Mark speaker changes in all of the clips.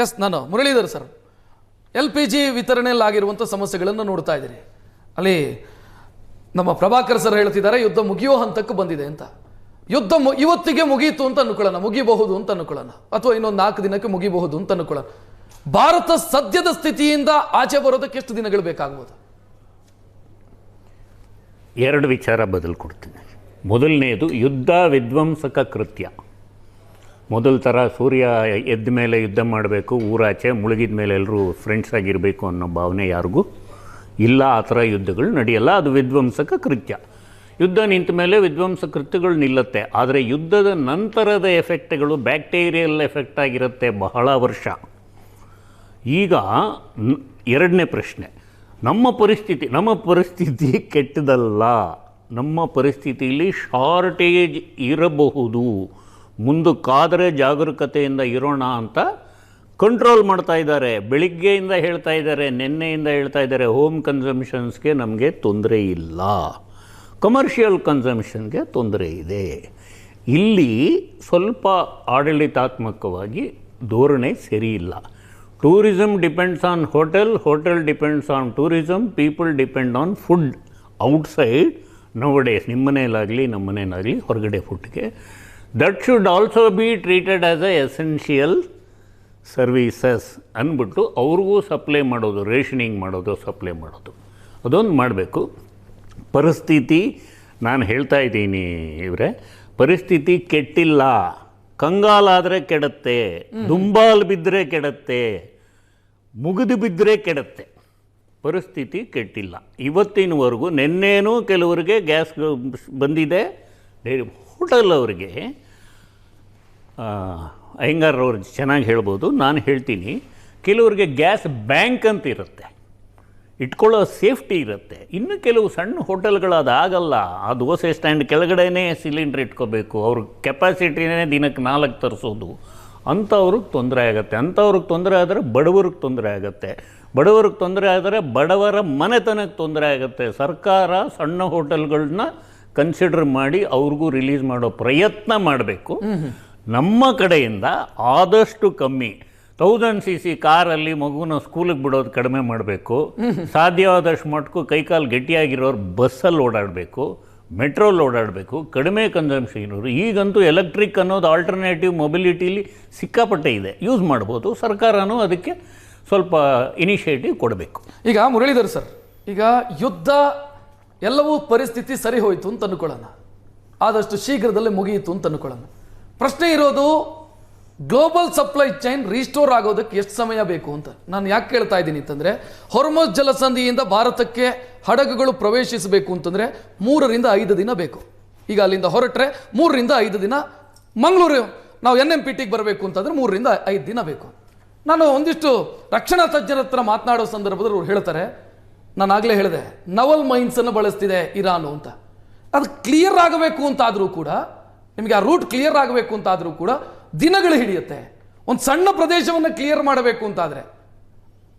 Speaker 1: S, ನಾನು Muralidhar sir, LPG ವಿತರಣೆಯಲ್ಲಾಗಿರುವಂಥ ಸಮಸ್ಯೆಗಳನ್ನು ನೋಡ್ತಾ ಇದ್ದೀರಿ. ಅಲ್ಲಿ ನಮ್ಮ ಪ್ರಭಾಕರ್ ಸರ್ ಹೇಳ್ತಿದ್ದಾರೆ ಯುದ್ಧ ಮುಗಿಯೋ ಹಂತಕ್ಕೆ ಬಂದಿದೆ ಅಂತ. ಯುದ್ಧ ಇವತ್ತಿಗೆ ಮುಗಿಯಿತು ಅಂತ ಅನ್ಕೊಳ್ಳೋಣ, ಮುಗಿಬಹುದು ಅಂತ ಅನ್ಕೊಳ್ಳೋಣ, ಅಥವಾ ಇನ್ನೊಂದು 4 ದಿನಕ್ಕೆ ಮುಗಿಬಹುದು ಅಂತ ಅನ್ಕೊಳ್ಳೋಣ. ಭಾರತ ಸದ್ಯದ ಸ್ಥಿತಿಯಿಂದ ಆಚೆ ಬರೋದಕ್ಕೆ ಎಷ್ಟು ದಿನಗಳು ಬೇಕಾಗ್ಬೋದು?
Speaker 2: 2 ವಿಚಾರ ಬದಲು ಕೊಡ್ತೀನಿ. ಮೊದಲನೇದು ಯುದ್ಧ ವಿಧ್ವಂಸಕ ಕೃತ್ಯ. ಮೊದಲ ಥರ ಸೂರ್ಯ ಎದ್ದ ಮೇಲೆ ಯುದ್ಧ ಮಾಡಬೇಕು, ಊರಾಚೆ ಮುಳುಗಿದ ಮೇಲೆ ಎಲ್ಲರೂ ಫ್ರೆಂಡ್ಸ್ ಆಗಿರಬೇಕು ಅನ್ನೋ ಭಾವನೆ ಯಾರಿಗೂ ಇಲ್ಲ. ಆ ಥರ ಯುದ್ಧಗಳು ನಡೆಯಲ್ಲ, ಅದು ವಿಧ್ವಂಸಕ ಕೃತ್ಯ. ಯುದ್ಧ ನಿಂತ ಮೇಲೆ ವಿಧ್ವಂಸ ಕೃತ್ಯಗಳು ನಿಲ್ಲುತ್ತೆ. ಆದರೆ ಯುದ್ಧದ ನಂತರದ ಎಫೆಕ್ಟ್ಗಳು ಬ್ಯಾಕ್ಟೀರಿಯಲ್ ಎಫೆಕ್ಟ್ ಆಗಿರುತ್ತೆ ಬಹಳ ವರ್ಷ. ಈಗ 2ನೇ ಪ್ರಶ್ನೆ, ನಮ್ಮ ಪರಿಸ್ಥಿತಿ ಕೆಟ್ಟದಲ್ಲ. ನಮ್ಮ ಪರಿಸ್ಥಿತಿಯಲ್ಲಿ ಶಾರ್ಟೇಜ್ ಇರಬಹುದು, ಮುಂದಕ್ಕಾದರೆ ಜಾಗರೂಕತೆಯಿಂದ ಇರೋಣ ಅಂತ ಕಂಟ್ರೋಲ್ ಮಾಡ್ತಾ ಇದ್ದಾರೆ. ಬೆಳಿಗ್ಗೆಯಿಂದ ಹೇಳ್ತಾ ಇದ್ದಾರೆ, ನಿನ್ನೆಯಿಂದ ಹೇಳ್ತಾ ಇದ್ದಾರೆ, ಹೋಮ್ ಕನ್ಸಂಪ್ಷನ್ಸ್ಗೆ ನಮಗೆ ತೊಂದರೆ ಇಲ್ಲ, ಕಮರ್ಷಿಯಲ್ ಕನ್ಸಂಪ್ಷನ್ಗೆ ತೊಂದರೆ ಇದೆ. ಇಲ್ಲಿ ಸ್ವಲ್ಪ ಆಡಳಿತಾತ್ಮಕವಾಗಿ ಧೋರಣೆ ಸರಿಯಿಲ್ಲ. Tourism depends on hotel, hotel depends on tourism, people depend on food outside nowadays. ನಿಮ್ಮ ಮನೆಯಲ್ಲಾಗಲಿ ನಮ್ಮ ಮನೆಯಲ್ಲಾಗಲಿ ಹೊರಗಡೆ ಫುಡ್ಗೆ. That should also be treated as a essential services ಅಂದ್ಬಿಟ್ಟು ಅವ್ರಿಗೂ ಸಪ್ಲೈ ಮಾಡೋದು, ರೇಷನಿಂಗ್ ಮಾಡೋದು, ಸಪ್ಲೈ ಮಾಡೋದು, ಅದೊಂದು ಮಾಡಬೇಕು. ಪರಿಸ್ಥಿತಿ ನಾನು ಹೇಳ್ತಾ ಇದ್ದೀನಿ ಇವರೇ, ಪರಿಸ್ಥಿತಿ ಕೆಟ್ಟಿಲ್ಲ. ಕಂಗಾಲಾದರೆ ಕೆಡುತ್ತೆ, ದುಂಬಾಲು ಬಿದ್ದರೆ ಕೆಡುತ್ತೆ, ಮುಗಿದು ಬಿದ್ದರೆ ಕೆಡುತ್ತೆ. ಪರಿಸ್ಥಿತಿ ಕೆಟ್ಟಿಲ್ಲ ಇವತ್ತಿನವರೆಗೂ. ನಿನ್ನೇನೂ ಕೆಲವರಿಗೆ ಗ್ಯಾಸ್ ಬಂದಿದೆ. ಹೋಟೆಲ್ ಅವರಿಗೆ ಅಯ್ಯಂಗಾರ್ರವ್ರು ಚೆನ್ನಾಗಿ ಹೇಳ್ಬೋದು, ನಾನು ಹೇಳ್ತೀನಿ, ಕೆಲವರಿಗೆ ಗ್ಯಾಸ್ ಬ್ಯಾಂಕ್ ಅಂತ ಇರುತ್ತೆ, ಇಟ್ಕೊಳ್ಳೋ ಸೇಫ್ಟಿ ಇರುತ್ತೆ. ಇನ್ನು ಕೆಲವು ಸಣ್ಣ ಹೋಟೆಲ್ಗಳು ಅದಾಗಲ್ಲ, ಆ ದೋಸೆ ಸ್ಟ್ಯಾಂಡ್ ಕೆಳಗಡೆನೇ ಸಿಲಿಂಡ್ರ್ ಇಟ್ಕೋಬೇಕು, ಅವ್ರ ಕೆಪಾಸಿಟಿನೇ ದಿನಕ್ಕೆ 4 ತರಿಸೋದು. ಅಂಥವ್ರಿಗೆ ತೊಂದರೆ ಆಗುತ್ತೆ. ಅಂಥವ್ರಿಗೆ ತೊಂದರೆ ಆದರೆ ಬಡವ್ರಿಗೆ ತೊಂದರೆ ಆಗುತ್ತೆ. ಬಡವ್ರಿಗೆ ತೊಂದರೆ ಆದರೆ ಬಡವರ ಮನೆತನಕ್ಕೆ ತೊಂದರೆ ಆಗುತ್ತೆ. ಸರ್ಕಾರ ಸಣ್ಣ ಹೋಟೆಲ್ಗಳನ್ನ ಕನ್ಸಿಡರ್ ಮಾಡಿ ಅವ್ರಿಗೂ ರಿಲೀಸ್ ಮಾಡೋ ಪ್ರಯತ್ನ ಮಾಡಬೇಕು. ನಮ್ಮ ಕಡೆಯಿಂದ ಆದಷ್ಟು ಕಮ್ಮಿ 1000 cc ಕಾರಲ್ಲಿ ಮಗುನ ಸ್ಕೂಲಿಗೆ ಬಿಡೋದು ಕಡಿಮೆ ಮಾಡಬೇಕು. ಸಾಧ್ಯವಾದಷ್ಟು ಮಟ್ಟಕ್ಕೂ ಕೈಕಾಲು ಗಟ್ಟಿಯಾಗಿರೋರು ಬಸ್ಸಲ್ಲಿ ಓಡಾಡಬೇಕು, ಮೆಟ್ರೋಲ್ಲಿ ಓಡಾಡಬೇಕು, ಕಡಿಮೆ ಕನ್ಸಂಪ್ಷನ್ ಇರೋರು. ಈಗಂತೂ ಎಲೆಕ್ಟ್ರಿಕ್ ಅನ್ನೋದು ಆಲ್ಟರ್ನೇಟಿವ್ ಮೊಬಿಲಿಟಿಲಿ ಸಿಕ್ಕಾಪಟ್ಟೆ ಇದೆ, ಯೂಸ್ ಮಾಡ್ಬೋದು. ಸರ್ಕಾರನೂ ಅದಕ್ಕೆ ಸ್ವಲ್ಪ ಇನಿಷಿಯೇಟಿವ್ ಕೊಡಬೇಕು.
Speaker 1: ಈಗ ಮುರಳೀಧರ್ ಸರ್, ಈಗ ಯುದ್ಧ ಎಲ್ಲವೂ ಪರಿಸ್ಥಿತಿ ಸರಿ ಹೋಯಿತು ಅಂತ ಅಂದ್ಕೊಳ್ಳೋಣ, ಆದಷ್ಟು ಶೀಘ್ರದಲ್ಲೇ ಮುಗಿಯಿತು ಅಂತ ಅಂದ್ಕೊಳ್ಳೋಣ. ಪ್ರಶ್ನೆ ಇರೋದು ಗ್ಲೋಬಲ್ ಸಪ್ಲೈ ಚೈನ್ ರೀಸ್ಟೋರ್ ಆಗೋದಕ್ಕೆ ಎಷ್ಟು ಸಮಯ ಬೇಕು ಅಂತ. ನಾನು ಯಾಕೆ ಕೇಳ್ತಾ ಇದ್ದೀನಿ ಅಂತಂದರೆ, ಹೊರ್ಮುಜ್ ಜಲಸಂಧಿಯಿಂದ ಭಾರತಕ್ಕೆ ಹಡಗುಗಳು ಪ್ರವೇಶಿಸಬೇಕು ಅಂತಂದರೆ 3 ರಿಂದ 5 ದಿನ ಬೇಕು. ಈಗ ಅಲ್ಲಿಂದ ಹೊರಟ್ರೆ 3 ರಿಂದ 5 ದಿನ. ಮಂಗಳೂರು ನಾವು NMPTಗೆ ಬರಬೇಕು ಅಂತಂದರೆ 3 ರಿಂದ 5 ದಿನ ಬೇಕು. ನಾನು ಒಂದಿಷ್ಟು ರಕ್ಷಣಾ ತಜ್ಞರ ಹತ್ರ ಮಾತನಾಡೋ ಸಂದರ್ಭದಲ್ಲಿ ಅವ್ರು ಹೇಳ್ತಾರೆ, ನಾನು ಆಗಲೇ ಹೇಳಿದೆ, ನವಲ್ ಮೈನ್ಸನ್ನು ಬಳಸ್ತಿದೆ ಇರಾನು ಅಂತ. ಅದು ಕ್ಲಿಯರ್ ಆಗಬೇಕು ಅಂತಾದರೂ ಕೂಡ, ನಿಮಗೆ ಆ ರೂಟ್ ಕ್ಲಿಯರ್ ಆಗಬೇಕು ಅಂತಾದರೂ ಕೂಡ ದಿನಗಳು ಹಿಡಿಯುತ್ತೆ. ಒಂದು ಸಣ್ಣ ಪ್ರದೇಶವನ್ನು ಕ್ಲಿಯರ್ ಮಾಡಬೇಕು ಅಂತಾದರೆ,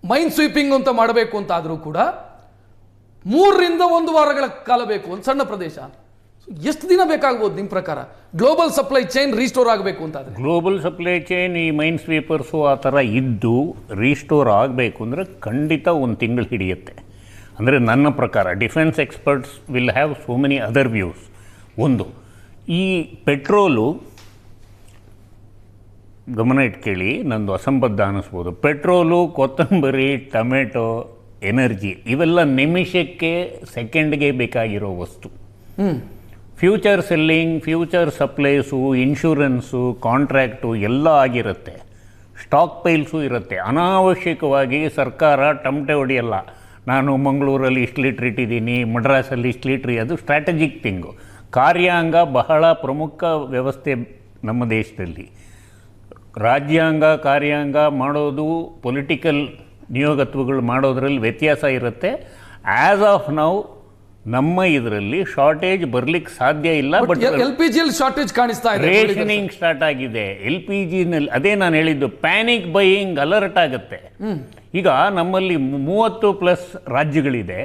Speaker 1: ಮೈನ್ ಸ್ವೀಪಿಂಗ್ ಅಂತ ಮಾಡಬೇಕು ಅಂತಾದರೂ ಕೂಡ 3 ರಿಂದ 1 ವಾರಗಳ ಕಾಲ ಬೇಕು. ಒಂದು ಸಣ್ಣ ಪ್ರದೇಶ ಎಷ್ಟು ದಿನ ಬೇಕಾಗ್ಬೋದು ನಿಮ್ಮ ಪ್ರಕಾರ ಗ್ಲೋಬಲ್ ಸಪ್ಲೈ ಚೈನ್ ರೀಸ್ಟೋರ್ ಆಗಬೇಕು ಅಂತಾದರೆ?
Speaker 2: ಗ್ಲೋಬಲ್ ಸಪ್ಲೈ ಚೈನ್ ಈ ಮೈನ್ ಸ್ವೀಪರ್ಸು ಆ ಥರ ಇದ್ದು ರೀಸ್ಟೋರ್ ಆಗಬೇಕು ಅಂದರೆ ಖಂಡಿತ 1 ತಿಂಗಳು ಹಿಡಿಯುತ್ತೆ. ಅಂದರೆ ನನ್ನ ಪ್ರಕಾರ defence experts will have so many other views. ಒಂದು, ಈ ಪೆಟ್ರೋಲು ಗಮನ ಇಟ್ಕೇಳಿ, ನಂದು ಅಸಂಬದ್ಧ ಅನ್ನಿಸ್ಬೋದು. ಪೆಟ್ರೋಲು, ಕೊತ್ತಂಬರಿ, ಟೊಮೆಟೊ, ಎನರ್ಜಿ ಇವೆಲ್ಲ ನಿಮಿಷಕ್ಕೆ ಸೆಕೆಂಡ್ಗೆ ಬೇಕಾಗಿರೋ ವಸ್ತು. Future selling, future supplies, insurance, contract ಎಲ್ಲ ಆಗಿರುತ್ತೆ. ಸ್ಟಾಕ್ ಪೈಲ್ಸು ಇರುತ್ತೆ. ಅನಾವಶ್ಯಕವಾಗಿ ಸರ್ಕಾರ ಟಮಟೆ ಹೊಡೆಯಲ್ಲ. ನಾನು ಮಂಗಳೂರಲ್ಲಿ ಇಷ್ಟು ಲೀಟ್ರ್ ಇಟ್ಟಿದ್ದೀನಿ, ಮಡ್ರಾಸಲ್ಲಿ ಇಷ್ಟು ಲೀಟ್ರ್, ಅದು ಸ್ಟ್ರಾಟಜಿಕ್ ಥಿಂಗು. ಕಾರ್ಯಾಂಗ ಬಹಳ ಪ್ರಮುಖ ವ್ಯವಸ್ಥೆ ನಮ್ಮ ದೇಶದಲ್ಲಿ. ರಾಜ್ಯಾಂಗ ಕಾರ್ಯಾಂಗ ಮಾಡೋದು, ಪೊಲಿಟಿಕಲ್ ನಿಯೋಗತ್ವಗಳು ಮಾಡೋದ್ರಲ್ಲಿ ವ್ಯತ್ಯಾಸ ಇರುತ್ತೆ. ಆ್ಯಸ್ ಆಫ್ ನೌ ನಮ್ಮ ಇದರಲ್ಲಿ ಶಾರ್ಟೇಜ್ ಬರ್ಲಿಕ್ಕೆ ಸಾಧ್ಯ ಇಲ್ಲ. ಬಟ್
Speaker 1: LPG ಶಾರ್ಟೇಜ್ ಕಾಣಿಸ್ತಾ ಇದೆ,
Speaker 2: ರೇಷನಿಂಗ್ ಸ್ಟಾರ್ಟ್ ಆಗಿದೆ. LPGನಲ್ಲಿ ಅದೇ ನಾನು ಹೇಳಿದ್ದು, ಪ್ಯಾನಿಕ್ ಬೈಯಿಂಗ್ ಅಲರ್ಟ್ ಆಗುತ್ತೆ. ಈಗ ನಮ್ಮಲ್ಲಿ 30+ ರಾಜ್ಯಗಳಿದೆ,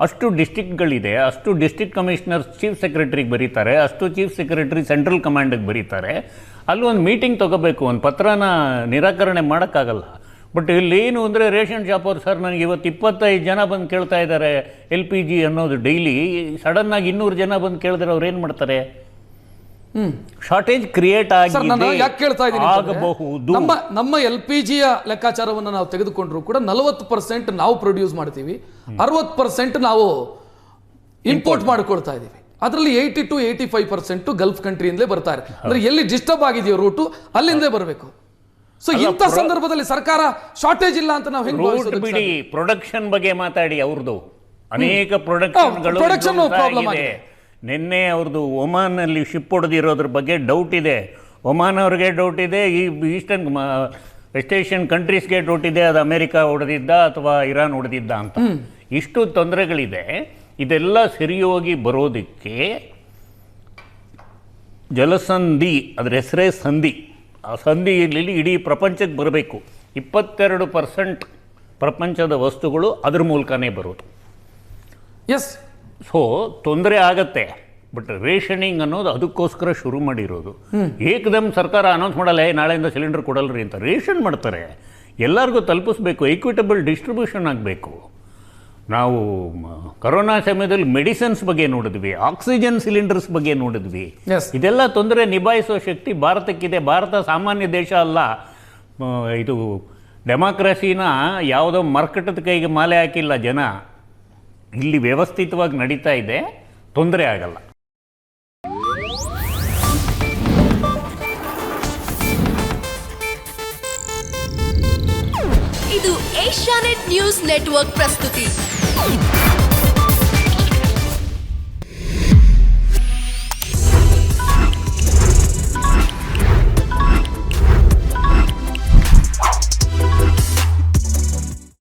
Speaker 2: ಅಷ್ಟು ಡಿಸ್ಟ್ರಿಕ್ಟ್ಗಳಿದೆ, ಅಷ್ಟು ಡಿಸ್ಟ್ರಿಕ್ಟ್ ಕಮಿಷನರ್ಸ್ ಚೀಫ್ ಸೆಕ್ರೆಟರಿಗೆ ಬರೀತಾರೆ, ಅಷ್ಟು ಚೀಫ್ ಸೆಕ್ರೆಟರಿ ಸೆಂಟ್ರಲ್ ಕಮಾಂಡಿಗೆ ಬರೀತಾರೆ. ಅಲ್ಲಿ ಒಂದು ಮೀಟಿಂಗ್ ತೊಗೋಬೇಕು, ಒಂದು ಪತ್ರನ ನಿರಾಕರಣೆ ಮಾಡೋಕ್ಕಾಗಲ್ಲ. ಬಟ್ ಇಲ್ಲೇನು ಅಂದರೆ ರೇಷನ್ ಶಾಪ್ ಅವ್ರು ಸರ್ ನನಗೆ ಇವತ್ತು 25 ಜನ ಬಂದು ಕೇಳ್ತಾ ಇದ್ದಾರೆ LPG ಅನ್ನೋದು ಡೈಲಿ, ಸಡನ್ನಾಗಿ 200 ಜನ ಬಂದು ಕೇಳಿದ್ರೆ ಅವ್ರು ಏನು ಮಾಡ್ತಾರೆ? ಶಾರ್ಟೇಜ್ ಕ್ರಿಯೇಟ್
Speaker 1: ಸರ್ ನಾನು ಯಾಕೆ ಕೇಳ್ತಾ ಇದ್ದೀನಿ
Speaker 2: ಆಗಬಹುದು.
Speaker 1: ನಮ್ಮ LPGಯ ಲೆಕ್ಕಾಚಾರವನ್ನು ನಾವು ತೆಗೆದುಕೊಂಡ್ರು ಕೂಡ 40% ನಾವು ಪ್ರೊಡ್ಯೂಸ್ ಮಾಡ್ತೀವಿ, 60% ನಾವು ಇಂಪೋರ್ಟ್ ಮಾಡ್ಕೊಳ್ತಾ ಇದೀವಿ. ಅದರಲ್ಲಿ 80 to 85% ಗಲ್ಫ್ ಕಂಟ್ರಿಯಿಂದಲೇ ಬರ್ತಾರೆ. ಅಂದ್ರೆ ಎಲ್ಲಿ ಡಿಸ್ಟರ್ಬ್ ಆಗಿದೆಯೋ ರೂಟು ಅಲ್ಲಿಂದಲೇ ಬರಬೇಕು. ಸೊ ಇಂಥ ಸಂದರ್ಭದಲ್ಲಿ ಸರ್ಕಾರ ಶಾರ್ಟೇಜ್ ಇಲ್ಲ ಅಂತ ನಾವು ಹೆಂಗೆ
Speaker 2: ಬಿಡಿ, ಪ್ರೊಡಕ್ಷನ್ ಬಗ್ಗೆ ಮಾತಾಡಿ. ಅವ್ರದ್ದು ಅನೇಕ ಪ್ರೊಡಕ್ಷನ್ ಪ್ರಾಬ್ಲಮ್ ಆಗಿದೆ. ನಿನ್ನೆ ಅವ್ರದ್ದು ಒಮಾನಲ್ಲಿ ಶಿಪ್ ಹೊಡೆದಿರೋದ್ರ ಬಗ್ಗೆ ಡೌಟ್ ಇದೆ. ಒಮಾನ್ ಅವ್ರಿಗೆ ಡೌಟ್ ಇದೆ, ಈ ಈಸ್ಟರ್ನ್ ವೆಸ್ಟ್ ಏಷ್ಯನ್ ಕಂಟ್ರೀಸ್ಗೆ ಡೌಟ್ ಇದೆ, ಅದು ಅಮೆರಿಕ ಹೊಡೆದಿದ್ದ ಅಥವಾ ಇರಾನ್ ಹೊಡೆದಿದ್ದ ಅಂತ. ಇಷ್ಟು ತೊಂದರೆಗಳಿದೆ. ಇದೆಲ್ಲ ಸರಿಯೋಗಿ ಬರೋದಕ್ಕೆ ಜಲಸಂಧಿ, ಅದ್ರ ಹೆಸರೇ ಸಂಧಿ. ಆ ಸಂಧಿಯಲ್ಲಿ ಇಡೀ ಪ್ರಪಂಚಕ್ಕೆ ಬರಬೇಕು. 22% ಪ್ರಪಂಚದ ವಸ್ತುಗಳು ಅದ್ರ ಮೂಲಕನೇ ಬರೋದು.
Speaker 1: ಎಸ್,
Speaker 2: ಸೊ ತೊಂದರೆ ಆಗತ್ತೆ. ಬಟ್ ರೇಷನಿಂಗ್ ಅನ್ನೋದು ಅದಕ್ಕೋಸ್ಕರ ಶುರು ಮಾಡಿರೋದು. ಏಕದಮ್ ಸರ್ಕಾರ ಅನೌನ್ಸ್ ಮಾಡಲ್ಲ, ನಾಳೆಯಿಂದ ಸಿಲಿಂಡರ್ ಕೊಡಲ್ರಿ ಅಂತ. ರೇಷನ್ ಮಾಡ್ತಾರೆ, ಎಲ್ಲರಿಗೂ ತಲುಪಿಸ್ಬೇಕು, ಈಕ್ವಿಟಬಲ್ ಡಿಸ್ಟ್ರಿಬ್ಯೂಷನ್ ಆಗಬೇಕು. ನಾವು ಕೊರೋನಾ ಸಮಯದಲ್ಲಿ ಮೆಡಿಸಿನ್ಸ್ ಬಗ್ಗೆ ನೋಡಿದ್ವಿ, ಆಕ್ಸಿಜನ್ ಸಿಲಿಂಡರ್ಸ್ ಬಗ್ಗೆ ನೋಡಿದ್ವಿ. ಇದೆಲ್ಲ ತೊಂದರೆ ನಿಭಾಯಿಸೋ ಶಕ್ತಿ ಭಾರತಕ್ಕಿದೆ. ಭಾರತ ಸಾಮಾನ್ಯ ದೇಶ ಅಲ್ಲ. ಇದು ಡೆಮಾಕ್ರಸಿನ ಯಾವುದೋ ಮರ್ಕಟದ ಕೈಗೆ ಮಾಲೆ ಹಾಕಿಲ್ಲ ಜನ. ಇಲ್ಲಿ ವ್ಯವಸ್ಥಿತವಾಗಿ ನಡೀತಾ ಇದೆ, ತೊಂದರೆ ಆಗಲ್ಲ.
Speaker 3: ಇದು ಏಷ್ಯಾನೆಟ್ ನ್ಯೂಸ್ ನೆಟ್ವರ್ಕ್ ಪ್ರಸ್ತುತಿ.